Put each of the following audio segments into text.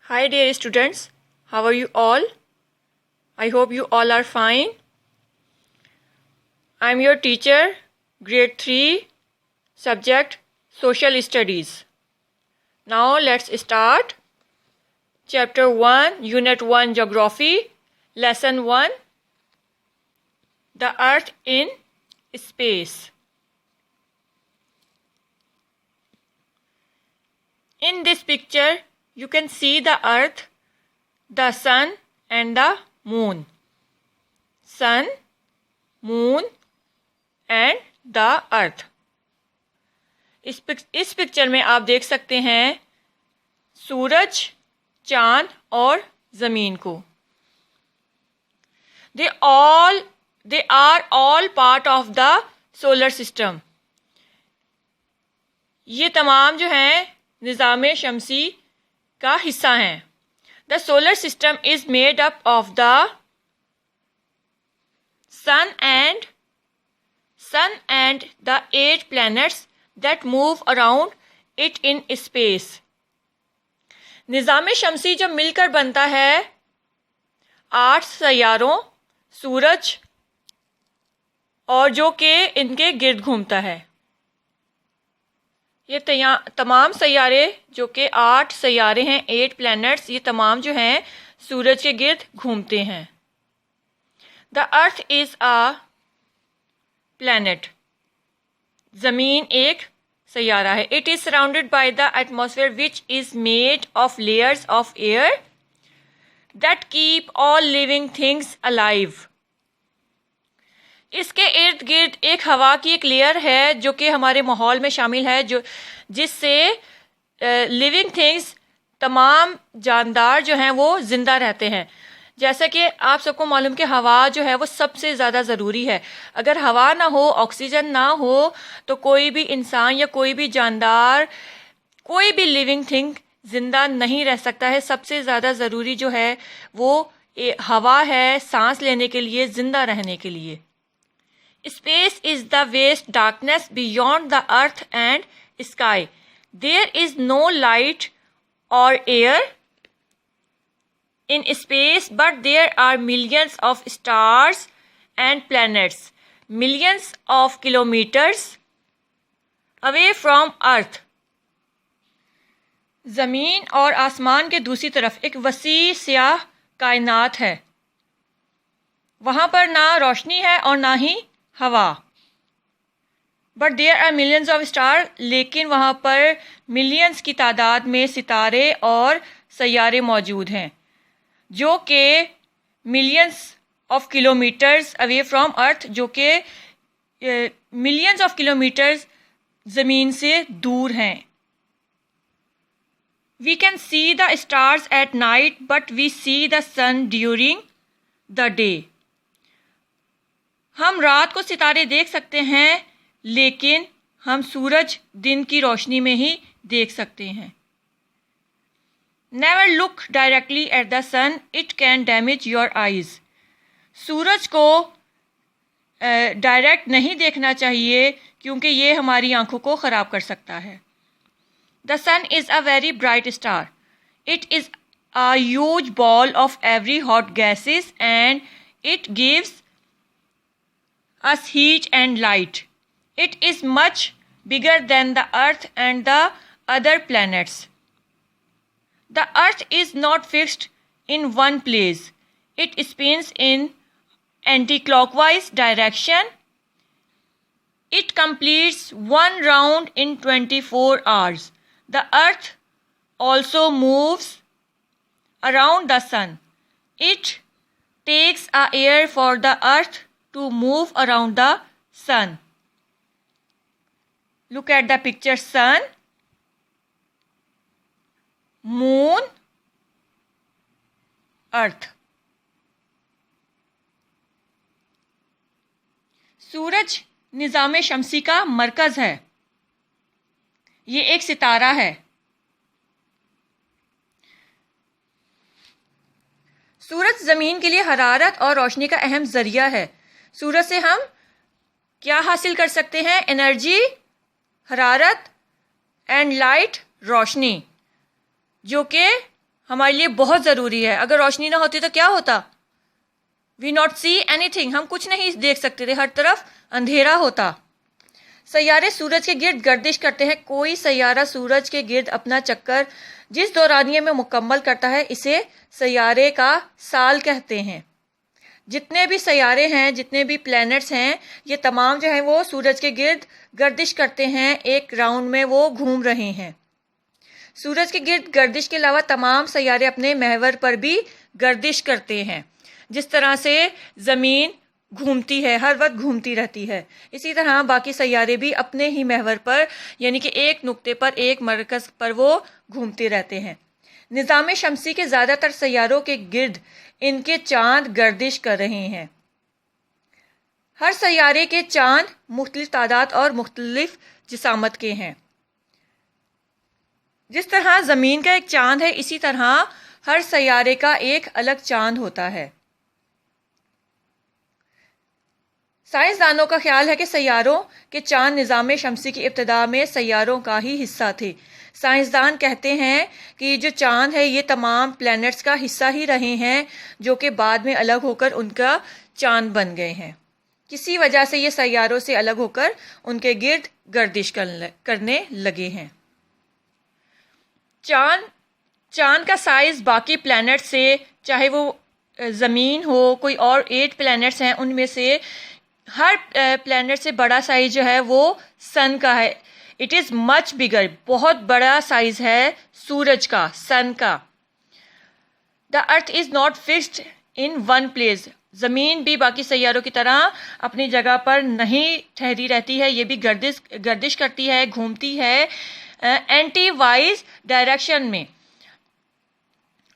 Hi dear students, how are you all? I hope you all are fine. I am your teacher, grade 3, subject Social Studies. Now let's start. Chapter 1, Unit 1, Geography, Lesson 1, The Earth in Space. In this picture, you can see the Earth, the Sun and the Moon. Sun, Moon and the Earth. इस picture में आप देख सकते हैं सूरज, चांद और ज़मीन को. They are all part of the solar system. ये तमाम जो हैं निज़ाम शमसी का हिस्सा हैं. The solar system is made up of the sun and the 8 planets that move around it in space. निज़ाम शमसी जब मिलकर बनता है 8 सैयारों, सूरज और जो कि इनके गिर्द घूमता है. ये तमाम सैयारे जो कि 8 सैयारे हैं, 8 प्लैनेट्स, ये तमाम जो हैं सूरज के गिर्द घूमते हैं. The earth is a planet. ज़मीन एक सैयारा है. It is surrounded by the atmosphere which is made of layers of air that keep all living things alive. इसके इर्द गिर्द एक हवा की एक लेयर है जो कि हमारे माहौल में शामिल है, जो जिससे लिविंग थिंग्स, तमाम जानदार जो हैं वो ज़िंदा रहते हैं. जैसा कि आप सबको मालूम कि हवा जो है वो सबसे ज़्यादा ज़रूरी है. अगर हवा ना हो, ऑक्सीजन ना हो, तो कोई भी इंसान या कोई भी जानदार, कोई भी लिविंग थिंग ज़िंदा नहीं रह सकता है. सबसे ज़्यादा ज़रूरी जो है वो हवा है सांस लेने के लिए, ज़िंदा रहने के लिए. Space is the vast darkness beyond the earth and sky. There is no light or air in space, but there are millions of stars and planets, millions of kilometers away from earth. ज़मीन और आसमान के दूसरी तरफ एक वसी स्याह कायनात है. वहाँ पर ना रोशनी है और ना ही हवा. But there are millions of star, लेकिन वहाँ पर मिलियंस की तादाद में सितारे और सैयारे मौजूद हैं जो कि millions of kilometres away from earth, जो कि मिलियंस ऑफ किलोमीटर्स ज़मीन से दूर हैं. We can see the stars at night but we see the sun during the day. हम रात को सितारे देख सकते हैं, लेकिन हम सूरज दिन की रोशनी में ही देख सकते हैं. Never look directly at the sun, it can damage your eyes. सूरज को डायरेक्ट नहीं देखना चाहिए क्योंकि ये हमारी आंखों को ख़राब कर सकता है. The sun is a very bright star. It is a huge ball of every hot gases and it gives us heat and light. It is much bigger than the earth and the other planets. The earth is not fixed in one place. It spins in anti-clockwise direction. It completes one round in 24 hours. The earth also moves around the sun. It takes a year for the earth to move around the sun. Look at the picture: sun, moon, earth. सूरज निज़ाम शमसी का मरकज़ है. ये एक सितारा है. सूरज ज़मीन के लिए हरारत और रोशनी का अहम ज़रिया है. सूरज से हम क्या हासिल कर सकते हैं? एनर्जी, हरारत एंड लाइट, रोशनी, जो कि हमारे लिए बहुत ज़रूरी है। अगर रोशनी ना होती तो क्या होता? वी नॉट सी एनीथिंग, हम कुछ नहीं देख सकते थे, हर तरफ अंधेरा होता। सैयारे सूरज के गिर्द गर्दिश करते हैं। कोई सैयारा सूरज के गिर्द अपना चक्कर जिस दौरानिये में मुकम्मल करता है, इसे सैयारे का साल कहते हैं। जितने भी सैयारे हैं, जितने भी प्लैनेट्स हैं, ये तमाम जो हैं वो सूरज के गिर्द गर्दिश करते हैं, एक राउंड में वो घूम रहे हैं। सूरज के गिर्द गर्दिश के अलावा तमाम सैयारे अपने महवर पर भी गर्दिश करते हैं। जिस तरह से ज़मीन घूमती है, हर वक्त घूमती रहती है, इसी तरह बाकी सैयारे भी अपने ही महवर पर, यानी कि एक नुक्ते पर, एक मरकज़ पर वो घूमते रहते हैं। निज़ाम शमसी के ज़्यादातर सैयारों के गिर्द इनके चांद गर्दिश कर रहे हैं। हर सैयारे के चांद मुख्तलिफ तादाद और मुख्तलिफ जिसामत के हैं। जिस तरह ज़मीन का एक चांद है, इसी तरह हर सैयारे का एक अलग चांद होता है। साइंसदानों का ख्याल है कि सैयारों के चांद निज़ाम शमसी की इब्तिदा में सैयारों का ही हिस्सा थे। साइंसदान कहते हैं कि जो चांद है ये तमाम प्लैनेट्स का हिस्सा ही रहे हैं, जो कि बाद में अलग होकर उनका चांद बन गए हैं। किसी वजह से ये सैयारों से अलग होकर उनके गिर्द गर्दिश करने लगे हैं। चांद का साइज बाकी प्लैनेट से, चाहे वो ज़मीन हो, कोई और 8 प्लैनेट्स हैं, उनमें से हर प्लैनेट से बड़ा साइज जो है वो सन का है। इट इज़ मच बिगर, बहुत बड़ा साइज है सूरज का, सन का। The earth is not fixed in one place. ज़मीन भी बाकी सैयारों की तरह अपनी जगह पर नहीं ठहरी रहती है, ये भी गर्दिश करती है, घूमती है एंटी वाइज डायरेक्शन में,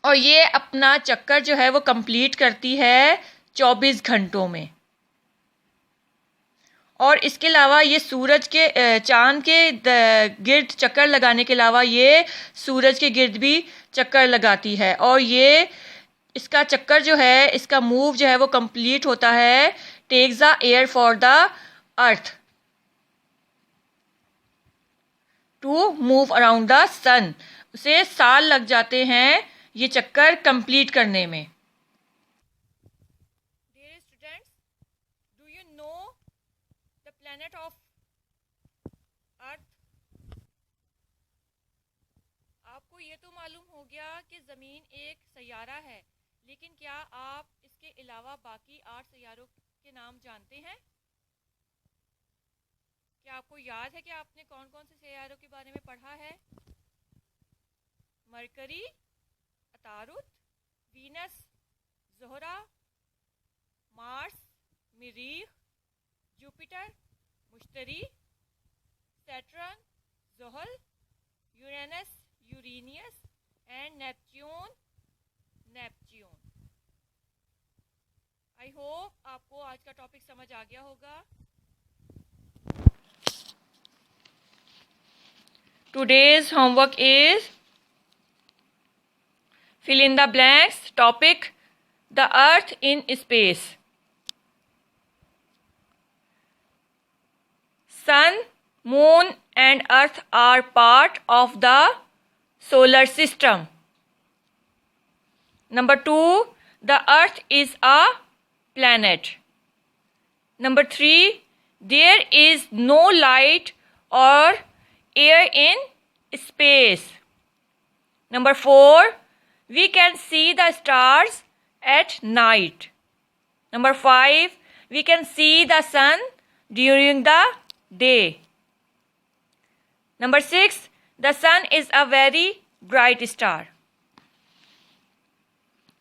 और ये अपना चक्कर जो है वो कंप्लीट करती है 24 घंटों में। और इसके अलावा ये सूरज के चांद के गिर्द चक्कर लगाने के अलावा ये सूरज के गिर्द भी चक्कर लगाती है, और ये इसका चक्कर जो है, इसका मूव जो है वो कंप्लीट होता है takes the year for the earth to move around the sun. उसे साल लग जाते हैं ये चक्कर कंप्लीट करने में। Dear students, do you know the planet of Earth? आपको ये तो मालूम हो गया कि ज़मीन एक सैयारा है, लेकिन क्या आप इसके अलावा बाकी 8 सैयारों के नाम जानते हैं? क्या आपको याद है कि आपने कौन कौन से सैयारों के बारे में पढ़ा है? मरकरी, अतारुत, वीनस, ज़ोहरा, मार्स, मरीख, जुपिटर, मुश्तरी, सैटर्न, ज़ुहल, यूरेनस, यूरेनियस एंड नेपच्यून। आई होप आपको आज का टॉपिक समझ आ गया होगा। Today's homework is fill in the blanks. Topic: the Earth in space. Sun, Moon and Earth are part of the solar system. Number 2, the Earth is a planet. Number 3, there is no light or air in space. Number 4, we can see the stars at night. Number 5, we can see the sun during the day. Number 6, the sun is a very bright star.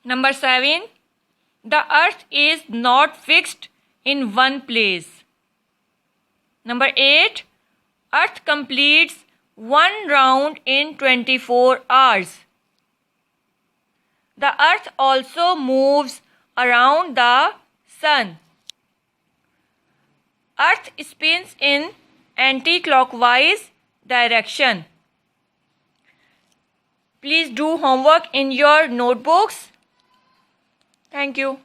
Number 7, the earth is not fixed in one place. Number 8, Earth completes one round in 24 hours. The Earth also moves around the Sun. Earth spins in anti-clockwise direction. Please do homework in your notebooks. Thank you.